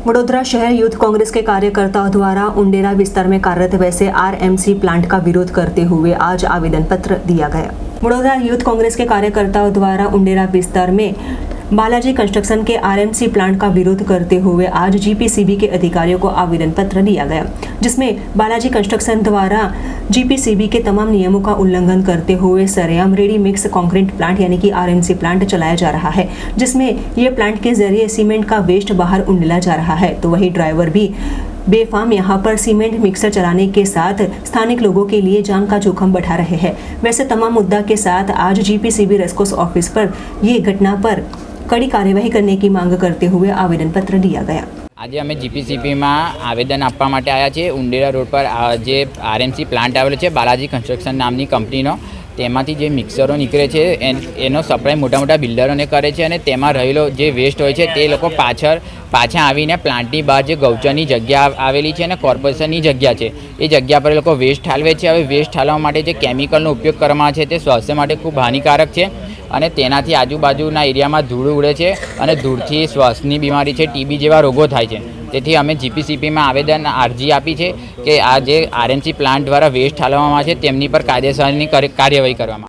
वडोदरा शहर यूथ कांग्रेस के कार्यकर्ताओं द्वारा उंडेरा विस्तार में कार्यरत वैसे आरएमसी प्लांट का विरोध करते हुए आज आवेदन पत्र दिया गया। वडोदरा यूथ कांग्रेस के कार्यकर्ताओं द्वारा उंडेरा विस्तार में बालाजी कंस्ट्रक्शन के आरएमसी प्लांट का विरोध करते हुए आज जीपीसीबी के अधिकारियों को आवेदन पत्र दिया गया, जिसमें बालाजी कंस्ट्रक्शन द्वारा जीपीसीबी के तमाम नियमों का उल्लंघन करते हुए सरेआम रेडी मिक्स कंक्रीट प्लांट यानी कि आरएमसी प्लांट चलाया जा रहा है, जिसमें ये प्लांट के जरिए सीमेंट का वेस्ट बाहर उंडेला जा रहा है। तो वही ड्राइवर भी बेफाम यहाँ पर सीमेंट मिक्सर चलाने के साथ स्थानिक लोगों के लिए जान का जोखिम बढ़ा रहे हैं। वैसे तमाम मुद्दा के साथ आज जीपीसीबी रेस्कोस ऑफिस पर ये घटना पर कड़ी कार्यवाही करने की मांग करते हुए आवेदन पत्र दिया गया। आज अमे जीपीसीबी में आवेदन आपवा माटे आया छे। उंडेरा रोड पर जे आरएमसी प्लांट आवेलो छे बालाजी कंस्ट्रक्शन नामनी कंपनीनो, तेमांथी जे मिक्सरो निकळे छे एनो सप्लाय मोटा मोटा बिल्डरोने करे छे अने तेमां रहेलो जे वेस्ट होय छे ते लोको पाछा आवीने प्लांटनी बहार जे गौचરની जग्या आवेली छे अने कोर्पोरेशननी जग्या छे ए जग्या पर लोको वेस्ट ठालवे छे। हवे वेस्ट ठालवा माटे जे केमिकलनो उपयोग करवामां छे ते स्वास्थ्य माटे खूब हानिकारक छे અને તેનાથી આજુબાજુના એરિયામાં ધૂળ ઉડે છે અને ધૂળથી શ્વાસની બીમારી છે, ટીબી જેવા રોગો થાય છે। તેથી અમે જીપીસીપીમાં આવેદન અરજી આપી છે કે આ જે આરએમસી પ્લાન્ટ દ્વારા વેસ્ટ ઠાલવવામાં છે તેમની પર કાયદેસરની કાર્યવાહી કરવામાં।